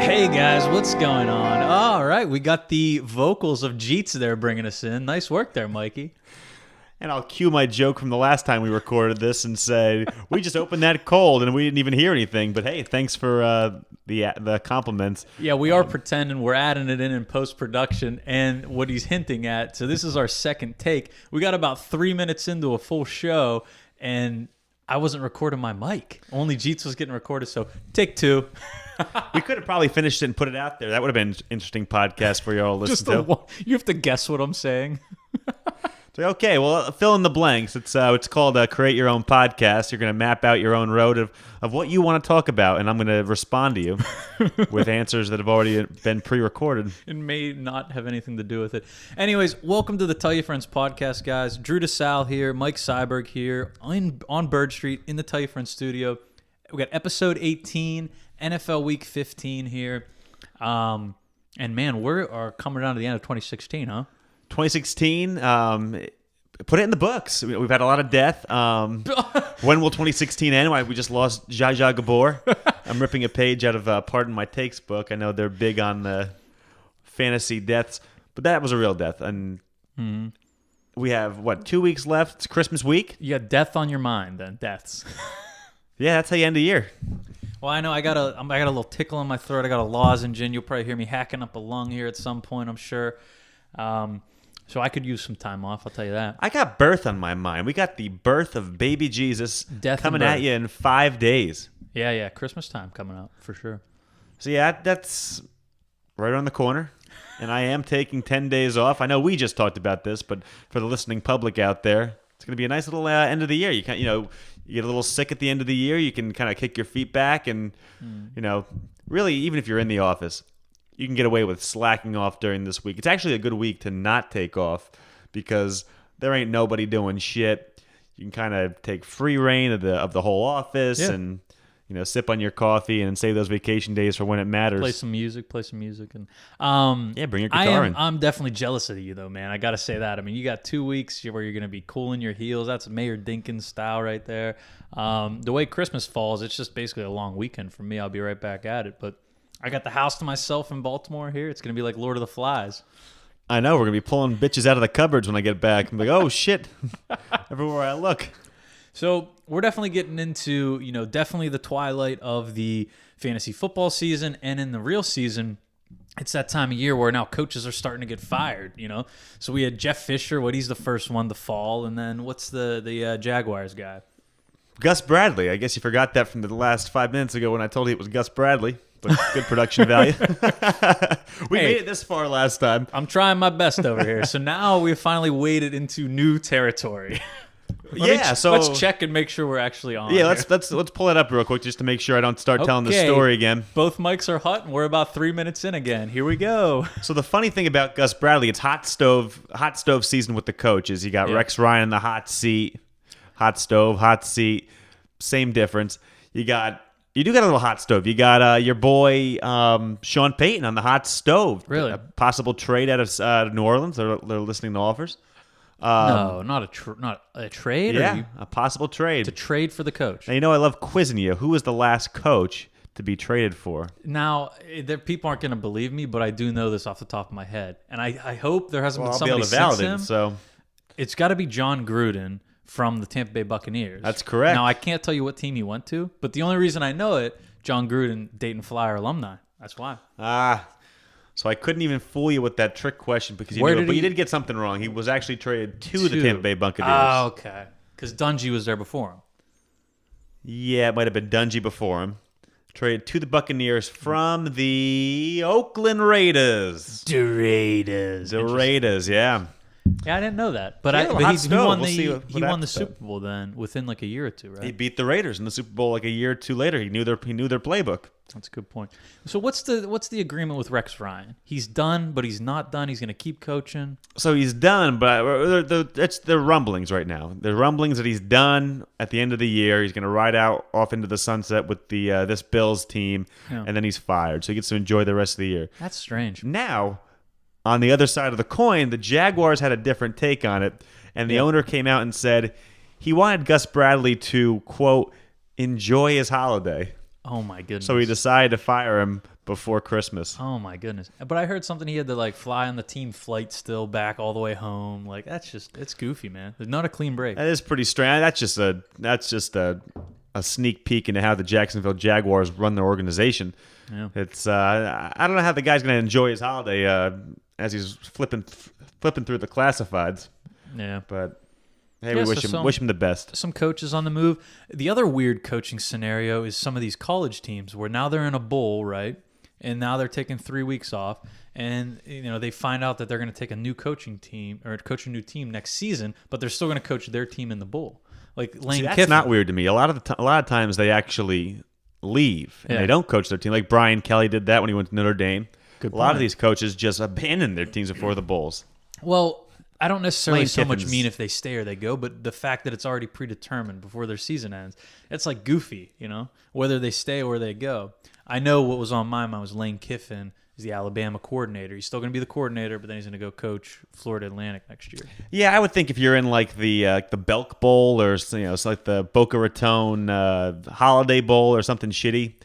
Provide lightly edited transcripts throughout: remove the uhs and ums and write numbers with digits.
Hey guys, what's going on? All right, we got the vocals of Jeets there bringing us in. Nice work there, Mikey. And I'll cue my joke from the last time we recorded this and say, we just opened that cold and we didn't even hear anything. But hey, thanks for the compliments. Yeah, we are pretending we're adding it in post-production and what he's hinting at. So this is our second take. We got about 3 minutes into a full show and I wasn't recording my mic. Only Jeets was getting recorded, so take two. We could have probably finished it and put it out there. That would have been an interesting podcast for you all to listen to. You have to guess what I'm saying. So, okay, well, fill in the blanks. It's called Create Your Own Podcast. You're going to map out your own road of what you want to talk about, and I'm going to respond to you with answers that have already been pre-recorded. It may not have anything to do with it. Anyways, welcome to the Tell Your Friends podcast, guys. Drew DeSalle here, Mike Seiberg here on Bird Street in the Tell Your Friends studio. We got episode 18, NFL Week 15 here. And man, we are coming down to the end of 2016, huh? 2016, put it in the books. We've had a lot of death. When will 2016 end? Why we just lost Jaja Gabor. I'm ripping a page out of Pardon My Takes book. I know they're big on the fantasy deaths, but that was a real death. And we have, 2 weeks left? It's Christmas week. You got death on your mind, then. Deaths. Yeah, that's how you end the year. Well, I know I got a little tickle in my throat. I got a lozenge in. You'll probably hear me hacking up a lung here at some point, I'm sure. So I could use some time off, I'll tell you that. I got birth on my mind. We got the birth of baby Jesus coming at you in 5 days. Yeah, Christmas time coming up, for sure. So yeah, that's right around the corner. And I am taking 10 days off. I know we just talked about this, but for the listening public out there, it's going to be a nice little end of the year. You get a little sick at the end of the year. You can kind of kick your feet back and, really, even if you're in the office, you can get away with slacking off during this week. It's actually a good week to not take off because there ain't nobody doing shit. You can kind of take free reign of the whole office and sip on your coffee and save those vacation days for when it matters. Play some music and bring your guitar in. I'm definitely jealous of you though, man. I got to say that. I mean, you got 2 weeks where you're going to be cooling your heels. That's Mayor Dinkins style right there. The way Christmas falls, it's just basically a long weekend for me. I'll be right back at it, but I got the house to myself in Baltimore here. It's going to be like Lord of the Flies. I know. We're going to be pulling bitches out of the cupboards when I get back. I'm like, oh, shit. Everywhere I look. So we're definitely getting into, definitely the twilight of the fantasy football season. And in the real season, it's that time of year where now coaches are starting to get fired, So we had Jeff Fisher. He's the first one to fall. And then what's the Jaguars guy? Gus Bradley. I guess you forgot that from the last 5 minutes ago when I told you it was Gus Bradley. But good production value. We made it this far last time. I'm trying my best over here. So now we've finally waded into new territory. Let's check and make sure we're actually on. Yeah, let's pull it up real quick just to make sure I don't start telling the story again. Both mics are hot, and we're about 3 minutes in again. Here we go. So the funny thing about Gus Bradley, it's hot stove season with the coaches. You got Rex Ryan in the hot seat, hot stove, hot seat, same difference. You do got a little hot stove. You got your boy Sean Payton on the hot stove. Really? A possible trade out of New Orleans. They're listening to offers. No, not a trade. Yeah, a possible trade. To trade for the coach. Now, I love quizzing you. Who was the last coach to be traded for? Now, people aren't going to believe me, but I do know this off the top of my head. And I hope there hasn't been somebody since him. So it's got to be John Gruden from the Tampa Bay Buccaneers. That's correct. Now, I can't tell you what team he went to, but the only reason I know it, John Gruden, Dayton Flyer alumni. That's why. So I couldn't even fool you with that trick question because you did get something wrong. He was actually traded to the Tampa Bay Buccaneers. Oh, okay. Because Dungy was there before him. Yeah, it might have been Dungy before him. Traded to the Buccaneers from the Oakland Raiders. The Raiders, yeah. Yeah, I didn't know that. But he won the Super Bowl then within like a year or two, right? He beat the Raiders in the Super Bowl like a year or two later. He knew their playbook. That's a good point. So what's the agreement with Rex Ryan? He's done, but he's not done. He's going to keep coaching. So he's done, but they're rumblings right now. There's rumblings that he's done at the end of the year. He's going to ride out off into the sunset with this Bills team, and then he's fired. So he gets to enjoy the rest of the year. That's strange. Now, on the other side of the coin, the Jaguars had a different take on it, and the owner came out and said he wanted Gus Bradley to, quote, enjoy his holiday. Oh, my goodness. So he decided to fire him before Christmas. Oh my goodness! But I heard something he had to like fly on the team flight still back all the way home. Like it's goofy, man. There's not a clean break. That is pretty strange. That's just a sneak peek into how the Jacksonville Jaguars run their organization. Yeah. It's I don't know how the guy's going to enjoy his holiday as he's flipping through the classifieds. Yeah. But hey, Yeah, we so wish him the best. Some coaches on the move. The other weird coaching scenario is some of these college teams where now they're in a bowl, right? And now they're taking 3 weeks off, and they find out that they're going to take a new coaching team or coach a new team next season, but they're still going to coach their team in the bowl. Like Lane That's Kiffin. not weird to me. A lot of times they actually leave and Yeah. they don't coach their team. Like Brian Kelly did that when he went to Notre Dame. Good A lot point. of these coaches just abandon their teams before the bowls. Well, I don't necessarily Lane so much Kiffin's- mean if they stay or they go, but the fact that it's already predetermined before their season ends, it's like goofy, whether they stay or they go. I know what was on my mind was Lane Kiffin is the Alabama coordinator. He's still going to be the coordinator, but then he's going to go coach Florida Atlantic next year. Yeah, I would think if you're in like the Belk Bowl or it's like the Boca Raton Holiday Bowl or something shitty,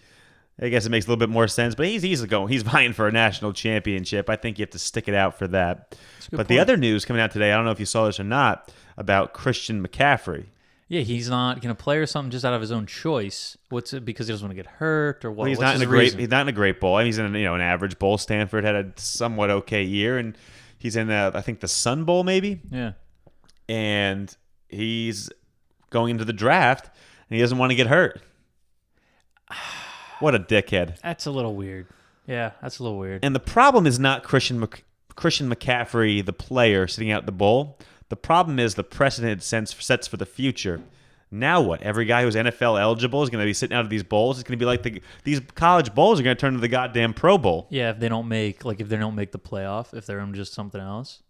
I guess it makes a little bit more sense. But he's vying for a national championship. I think you have to stick it out for that. But the point. other news coming out today, I don't know if you saw this or not, about Christian McCaffrey. Yeah, he's not going to play or something just out of his own choice. What's it? Because he doesn't want to get hurt or what? Well, he's What's not in his a great. reason? He's not in a great bowl. I mean, he's in an average bowl. Stanford had a somewhat okay year, and he's in I think the Sun Bowl maybe. Yeah. And he's going into the draft, and he doesn't want to get hurt. What a dickhead! That's a little weird. Yeah, that's a little weird. And the problem is not Christian McCaffrey, the player, sitting out the bowl. The problem is the precedent it sets for the future. Now what? Every guy who's NFL eligible is going to be sitting out of these bowls. It's going to be like these college bowls are going to turn into the goddamn Pro Bowl. Yeah, if they don't make the playoff, if they're in just something else.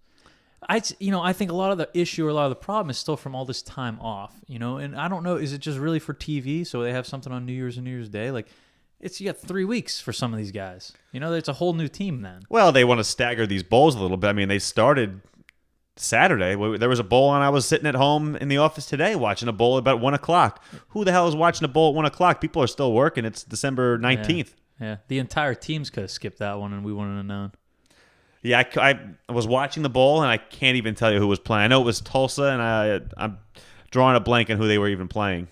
I think a lot of the issue or a lot of the problem is still from all this time off, and I don't know, is it just really for TV so they have something on New Year's and New Year's Day? Like, you got 3 weeks for some of these guys. It's a whole new team then. Well, they want to stagger these bowls a little bit. I mean, they started Saturday. There was a bowl on. I was sitting at home in the office today watching a bowl about 1 o'clock. Who the hell is watching a bowl at 1 o'clock? People are still working. It's December 19th. Yeah, the entire teams could have skipped that one and we wouldn't have known. Yeah, I was watching the bowl, and I can't even tell you who was playing. I know it was Tulsa, and I'm drawing a blank on who they were even playing.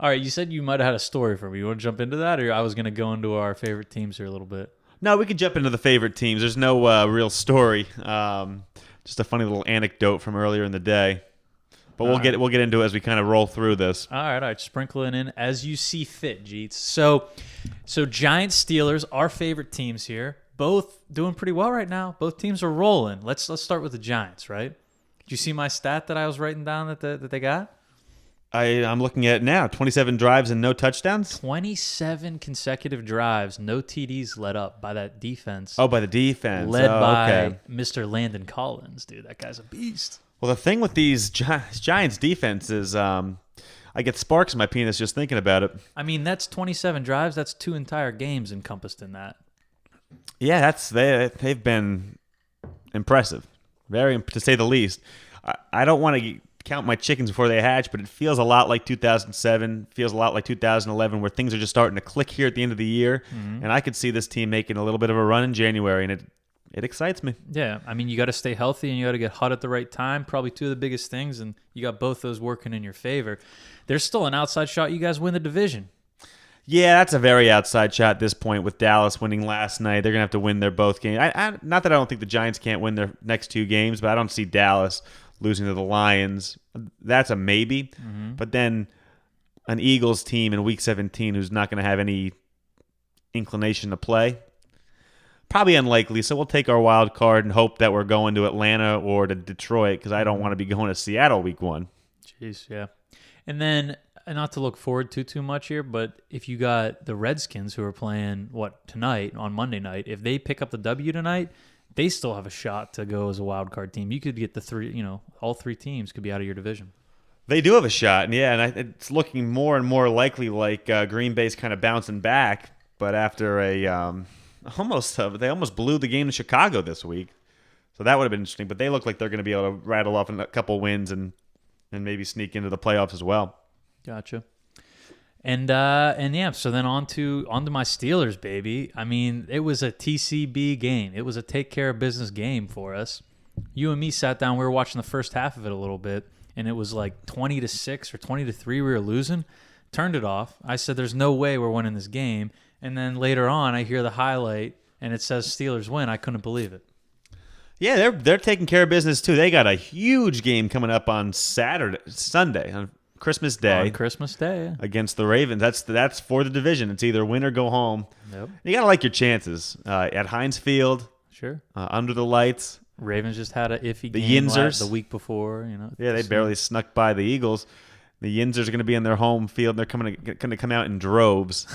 All right, you said you might have had a story for me. You want to jump into that, or I was going to go into our favorite teams here a little bit? No, we could jump into the favorite teams. There's no real story. Just a funny little anecdote from earlier in the day. But we'll get into it as we kind of roll through this. All right. Sprinkle it in as you see fit, Jeets. So Giants, Steelers, our favorite teams here, both doing pretty well right now. Both teams are rolling. Let's start with the Giants, right? Did you see my stat that I was writing down that they got? I'm looking at it now. 27 drives and no touchdowns. 27 consecutive drives, no TDs led up by that defense. Oh, by the defense. Led by okay. Mr. Landon Collins, dude. That guy's a beast. Well, the thing with these Giants defense is I get sparks in my penis just thinking about it. I mean, that's 27 drives. That's 2 entire games encompassed in that. Yeah, they've been impressive, to say the least. I don't want to count my chickens before they hatch, but it feels a lot like 2007, feels a lot like 2011, where things are just starting to click here at the end of the year, and I could see this team making a little bit of a run in January, and it excites me. Yeah, I mean, you got to stay healthy and you got to get hot at the right time. Probably 2 of the biggest things, and you got both those working in your favor. There's still an outside shot you guys win the division. Yeah, that's a very outside shot at this point with Dallas winning last night. They're going to have to win their both games. Not that I don't think the Giants can't win their next 2 games, but I don't see Dallas losing to the Lions. That's a maybe. Mm-hmm. But then an Eagles team in Week 17 who's not going to have any inclination to play, probably unlikely. So we'll take our wild card and hope that we're going to Atlanta or to Detroit, because I don't want to be going to Seattle Week 1. Jeez, yeah. And then, not to look forward to too much here, but if you got the Redskins who are playing, tonight, on Monday night, if they pick up the W tonight, they still have a shot to go as a wild card team. You could get the 3, all 3 teams could be out of your division. They do have a shot, and it's looking more and more likely like Green Bay's kind of bouncing back. But after they almost blew the game in Chicago this week, so that would have been interesting. But they look like they're going to be able to rattle off a couple wins and maybe sneak into the playoffs as well. Gotcha. And yeah, so then on to my Steelers, baby. I mean, it was a TCB game. It was a take care of business game for us. You and me sat down. We were watching the first half of it a little bit, and it was like 20-6 or 20-3. We were losing. Turned it off. I said, "There's no way we're winning this game." And then later on, I hear the highlight, and it says Steelers win. I couldn't believe it. Yeah, they're taking care of business too. They got a huge game coming up on Sunday, on Christmas Day. On Christmas Day, yeah. Against the Ravens. That's for the division. It's either win or go home. Yep. You got to like your chances. At Heinz Field. Sure. Under the lights. Ravens just had an iffy the game Yinzers. the week before. Yeah, they barely snuck by the Eagles. The Yinzers are going to be in their home field. They're going to come out in droves.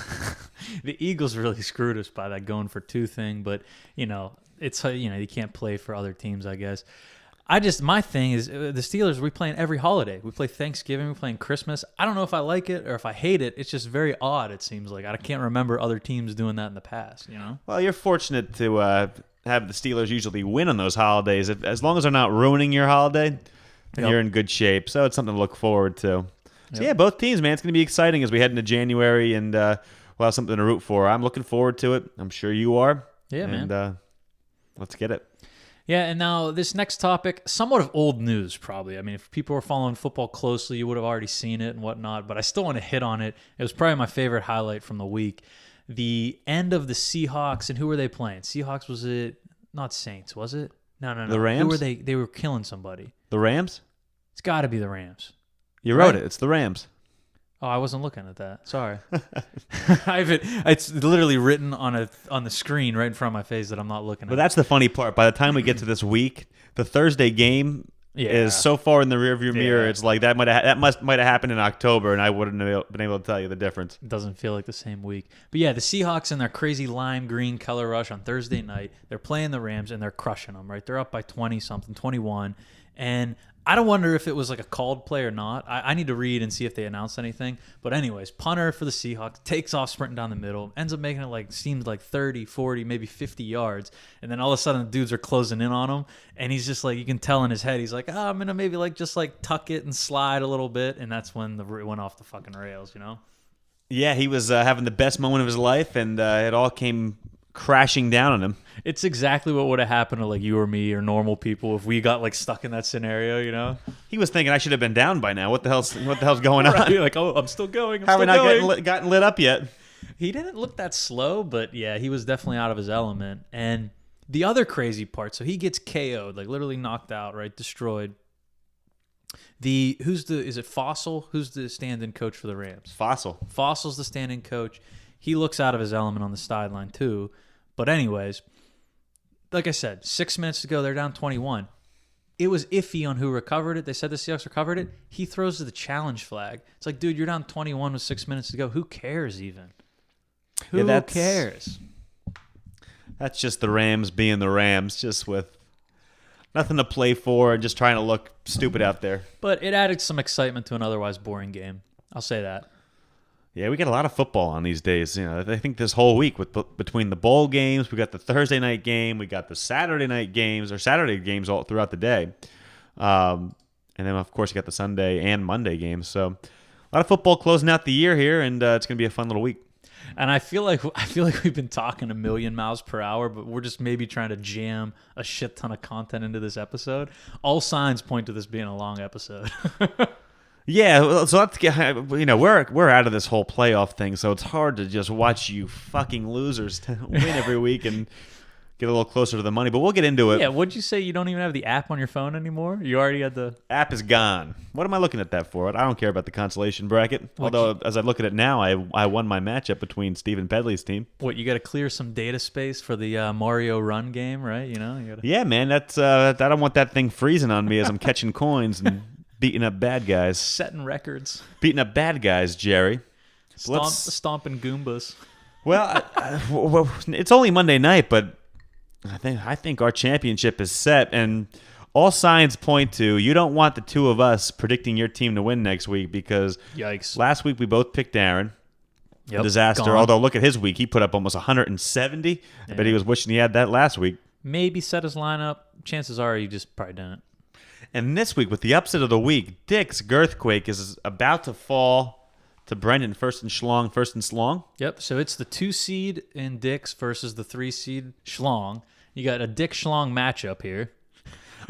The Eagles really screwed us by that going for 2 thing, but it's you can't play for other teams, I guess. My thing is the Steelers, we play every holiday. We play Thanksgiving, we play Christmas. I don't know if I like it or if I hate it. It's just very odd, it seems like. I can't remember other teams doing that in the past, Well, you're fortunate to have the Steelers usually win on those holidays. As long as they're not ruining your holiday, then you're in good shape. So it's something to look forward to. So yeah, both teams, man. It's going to be exciting as we head into January, and we'll have something to root for. I'm looking forward to it. I'm sure you are. Yeah, man. And let's get it. Yeah, and now this next topic, somewhat of old news probably. I mean, if people were following football closely, you would have already seen it and whatnot, but I still want to hit on it. It was probably my favorite highlight from the week. The end of the Seahawks, and who were they playing? Seahawks, was it not Saints, was it? No. The Rams? Who were they? They were killing somebody. The Rams? It's got to be the Rams. You wrote it. It's the Rams. Oh, I wasn't looking at that. Sorry. It's literally written on the screen right in front of my face that I'm not looking at. But that's the funny part. By the time we get to this week, the Thursday game is so far in the rearview mirror. It's like that might have happened in October, and I wouldn't have been able to tell you the difference. It doesn't feel like the same week. But yeah, the Seahawks in their crazy lime green color rush on Thursday night, they're playing the Rams and they're crushing them. Right, they're up by 20-something, 21, and I don't wonder if it was like a called play or not. I need to read and see if they announced anything. But anyways, punter for the Seahawks takes off sprinting down the middle, ends up making it seems like 30, 40, maybe 50 yards. And then all of a sudden the dudes are closing in on him. And he's just you can tell in his head, he's like, I'm going to maybe just tuck it and slide a little bit. And that's when it went off the fucking rails, Yeah, he was having the best moment of his life, and it all came crashing down on him. It's exactly what would have happened to you or me or normal people if we got stuck in that scenario, He was thinking, I should have been down by now. What the hell's going on? Right, like, oh, I'm still going. How are we not gotten lit up yet? He didn't look that slow, but yeah, he was definitely out of his element. And the other crazy part, so he gets KO'd, literally knocked out, right, destroyed. Is it Fossil? Who's the stand-in coach for the Rams? Fossil's the stand-in coach. He looks out of his element on the sideline too. But anyways, like I said, 6 minutes to go, they're down 21. It was iffy on who recovered it. They said the Seahawks recovered it. He throws the challenge flag. It's like, dude, you're down 21 with 6 minutes to go. Who cares even? Who cares? That's just the Rams being the Rams, just with nothing to play for and just trying to look stupid out there. But it added some excitement to an otherwise boring game. I'll say that. Yeah, we got a lot of football on these days. I think this whole week between the bowl games, we got the Thursday night game, we got the Saturday night games or Saturday games all throughout the day, and then of course you got the Sunday and Monday games. So a lot of football closing out the year here, and it's gonna be a fun little week. And I feel like we've been talking a million miles per hour, but we're just maybe trying to jam a shit ton of content into this episode. All signs point to this being a long episode. Yeah, so let's get, we're out of this whole playoff thing, so it's hard to just watch you fucking losers win every week and get a little closer to the money, but we'll get into it. Yeah, what'd you say? You don't even have the app on your phone anymore? You already had the... App is gone. What am I looking at that for? I don't care about the consolation bracket. Although, as I look at it now, I won my matchup between Stephen Pedley's team. What, you got to clear some data space for the Mario Run game, right? Yeah, man, that's I don't want that thing freezing on me as I'm catching coins and... beating up bad guys. Setting records. Beating up bad guys, Jerry. Stomping Goombas. Well, it's only Monday night, but I think our championship is set, and all signs point to you don't want the two of us predicting your team to win next week because yikes. Last week we both picked Aaron. Yep, disaster. Gone. Although look at his week. He put up almost 170. Yeah. I bet he was wishing he had that last week. Maybe set his lineup. Chances are he just probably didn't. And this week, with the upset of the week, Dick's Girthquake is about to fall to Brendan. First and Schlong. Yep. So it's the 2 seed in Dix versus the 3 seed Schlong. You got a Dick Schlong matchup here.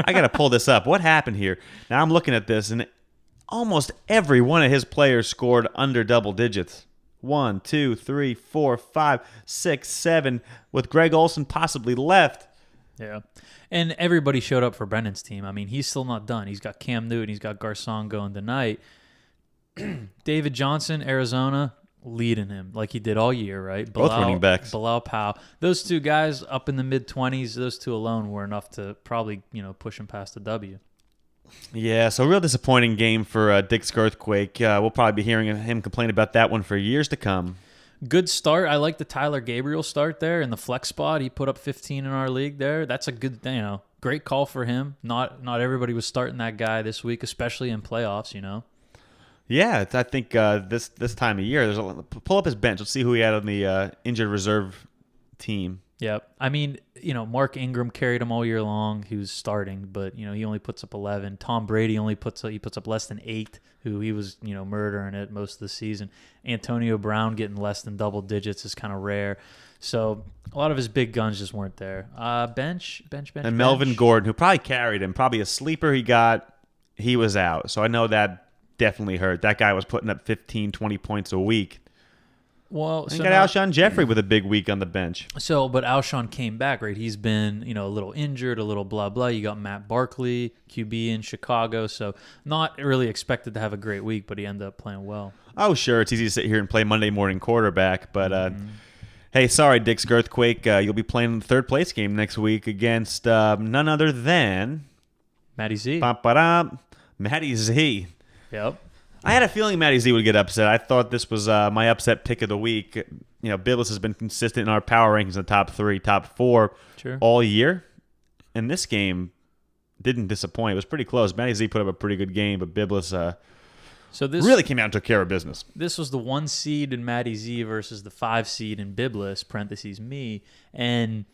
I got to pull this up. What happened here? Now I'm looking at this, and almost every one of his players scored under double digits. 1, 2, 3, 4, 5, 6, 7, with Greg Olson possibly left. Yeah. And everybody showed up for Brendan's team. I mean, he's still not done. He's got Cam Newton. He's got Garcon going tonight. David Johnson, Arizona, leading him like he did all year, right? Both running backs. Bilal Powell. Those 2 guys up in the mid-20s, those 2 alone were enough to probably, push him past the W. Yeah, so real disappointing game for Dick's Earthquake. We'll probably be hearing him complain about that one for years to come. Good start. I like the Tyler Gabriel start there in the flex spot. He put up 15 in our league there. That's a good, great call for him. Not everybody was starting that guy this week, especially in playoffs, Yeah, I think this time of year, pull up his bench. Let's see who he had on the injured reserve team. Yep. I mean, Mark Ingram carried him all year long. He was starting, but he only puts up 11. Tom Brady only puts up less than 8. Who he was murdering it most of the season. Antonio Brown getting less than double digits is kind of rare. So a lot of his big guns just weren't there. Bench. And Melvin Gordon, who probably carried him, probably a sleeper he was out. So I know that definitely hurt. That guy was putting up 15, 20 points a week. Well, and got Alshon Jeffrey with a big week on the bench. But Alshon came back, right? He's been, a little injured, a little blah, blah. You got Matt Barkley, QB in Chicago. So not really expected to have a great week, but he ended up playing well. Oh, sure. It's easy to sit here and play Monday morning quarterback. But, hey, sorry, Dick's Earthquake. You'll be playing the third place game next week against none other than Matty Z. Matty Z. Yep. I had a feeling Matty Z would get upset. I thought this was my upset pick of the week. Biblis has been consistent in our power rankings in the top 3, top 4 all year. And this game didn't disappoint. It was pretty close. Matty Z put up a pretty good game, but Biblis really came out and took care of business. This was the 1 seed in Matty Z versus the 5 seed in Biblis, parentheses me. And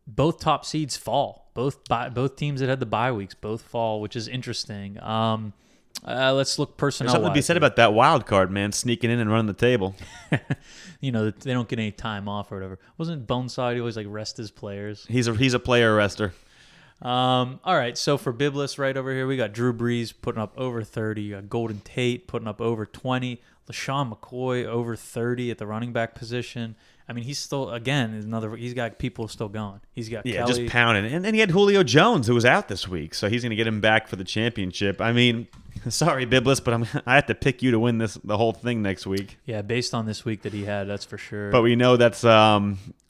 both top seeds fall. Both teams that had the bye weeks both fall, which is interesting. Let's look personnel. There's something to be said about that wild card, man, sneaking in and running the table. They don't get any time off or whatever. Wasn't Boneside always rest his players? He's a player arrester. All right, so for Biblis right over here, we got Drew Brees putting up over 30. You got Golden Tate putting up over 20. LaShawn McCoy over 30 at the running back position. I mean, he's still, he's got people still going. He's got Kelly. Just pounding. And then he had Julio Jones, who was out this week, so he's going to get him back for the championship. I mean, sorry, Biblis, but I have to pick you to win the whole thing next week. Yeah, based on this week that he had, that's for sure. But we know that's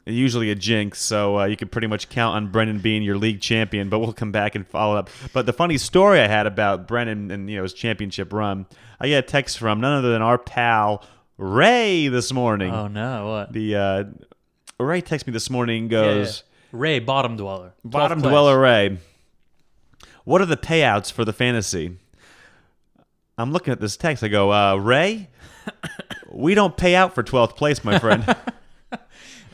usually a jinx, so you can pretty much count on Brennan being your league champion, but we'll come back and follow up. But the funny story I had about Brennan and his championship run, I got a text from none other than our pal Ray this morning. Oh no, what? Ray texted me this morning and goes, Ray, bottom dweller. Bottom dweller Ray, what are the payouts for the fantasy? I'm looking at this text. I go, Ray, we don't pay out for 12th place, my friend.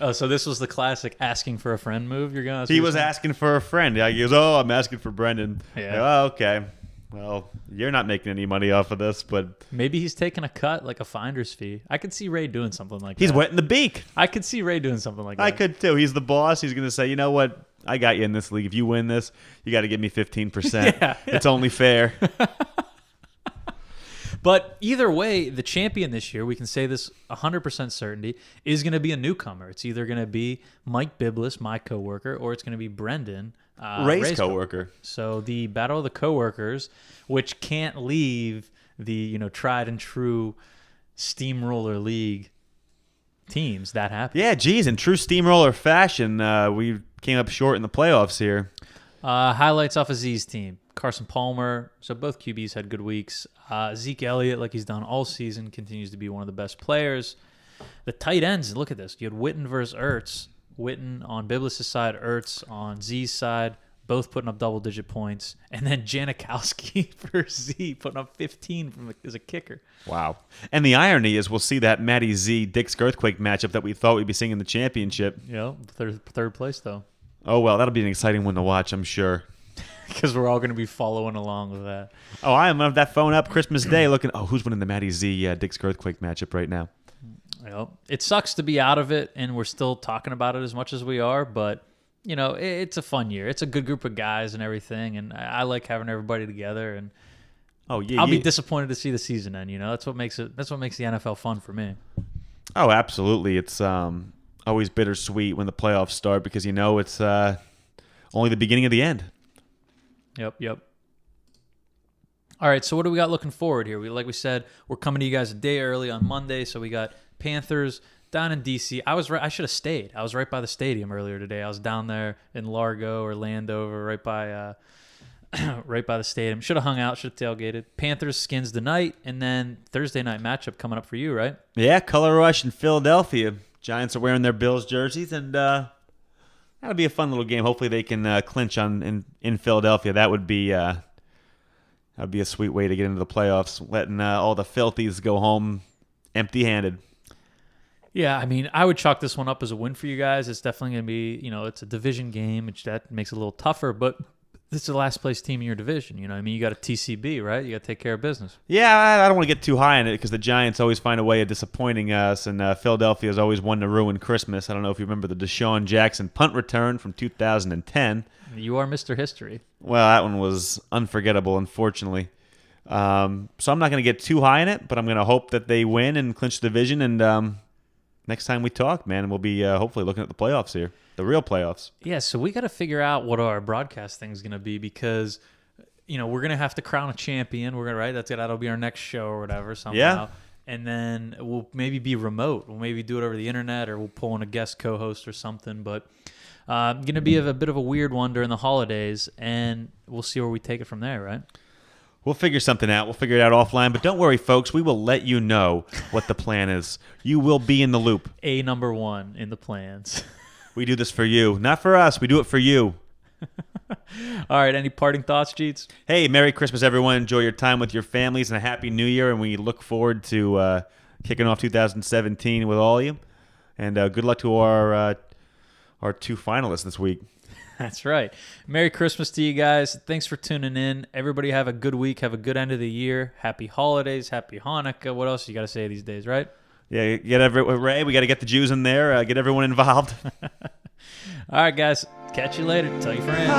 Oh, so this was the classic asking for a friend move? He was asking for a friend. Yeah, he goes, I'm asking for Brendan. Yeah. I go, okay. Well, you're not making any money off of this, but maybe he's taking a cut, like a finder's fee. I could see Ray doing something like that. He's wetting the beak. I could see Ray doing something like that. I could too. He's the boss. He's going to say, you know what? I got you in this league. If you win this, you got to give me 15%. Yeah. It's only fair. But either way, the champion this year, we can say this 100% certainty, is going to be a newcomer. It's either going to be Mike Biblis, my coworker, or it's going to be Brendan, Ray's coworker. So the battle of the coworkers, which can't leave the tried and true steamroller league teams, that happens. Yeah, geez, in true steamroller fashion, we came up short in the playoffs here. Highlights off of Z's team. Carson Palmer, so both QBs had good weeks. Zeke Elliott, like he's done all season, continues to be one of the best players. The tight ends, look at this. You had Witten versus Ertz. Witten on Biblis' side, Ertz on Z's side, both putting up double-digit points. And then Janikowski for Z putting up 15 as a kicker. Wow. And the irony is we'll see that Matty Z, Dick's Earthquake matchup that we thought we'd be seeing in the championship. Yeah, third place, though. Oh, well, that'll be an exciting one to watch, I'm sure. because we're all going to be following along with that. Oh, I am gonna have that phone up Christmas Day looking. Oh, who's winning the Matty Z Dick's Earthquake matchup right now? Well, it sucks to be out of it, and we're still talking about it as much as we are, but it's a fun year. It's a good group of guys and everything, and I like having everybody together. And oh yeah, I'll be disappointed to see the season end. That's what makes it. That's what makes the NFL fun for me. Oh, absolutely. It's always bittersweet when the playoffs start because it's only the beginning of the end. Yep. All right, so what do we got looking forward here? Like we said, we're coming to you guys a day early on Monday, so we got Panthers down in D.C. I should have stayed. I was right by the stadium earlier today. I was down there in Largo or Landover, right by the stadium. Should have hung out, should have tailgated. Panthers, Skins tonight, and then Thursday night matchup coming up for you, right? Yeah, Color Rush in Philadelphia. Giants are wearing their Bills jerseys, and that'll be a fun little game. Hopefully they can clinch in Philadelphia. That would be a sweet way to get into the playoffs, letting all the filthies go home empty-handed. Yeah, I mean, I would chalk this one up as a win for you guys. It's definitely going to be, it's a division game, which that makes it a little tougher, but this is the last place team in your division. You got a TCB, right? You got to take care of business. Yeah, I don't want to get too high on it because the Giants always find a way of disappointing us, and Philadelphia is always one to ruin Christmas. I don't know if you remember the Deshaun Jackson punt return from 2010. You are Mr. History. Well, that one was unforgettable, unfortunately. So I'm not going to get too high in it, but I'm going to hope that they win and clinch the division, and next time we talk, man, we'll be hopefully looking at the playoffs here, the real playoffs. Yeah, so we got to figure out what our broadcast thing is going to be because, we're going to have to crown a champion. We're going to, right? That'll be our next show or whatever somehow. Yeah. And then we'll maybe be remote. We'll maybe do it over the internet or we'll pull in a guest co-host or something. But going to be a bit of a weird one during the holidays, and we'll see where we take it from there, right? We'll figure something out. We'll figure it out offline. But don't worry, folks. We will let you know what the plan is. You will be in the loop. Number one in the plans. We do this for you. Not for us. We do it for you. All right. Any parting thoughts, Jeets? Hey, Merry Christmas, everyone. Enjoy your time with your families and a Happy New Year. And we look forward to kicking off 2017 with all of you. And good luck to our two finalists this week. That's right. Merry Christmas to you guys. Thanks for tuning in. Everybody have a good week. Have a good end of the year. Happy holidays. Happy Hanukkah. What else you got to say these days, right? Yeah, Ray, we got to get the Jews in there. Get everyone involved. All right, guys. Catch you later. Tell your friends.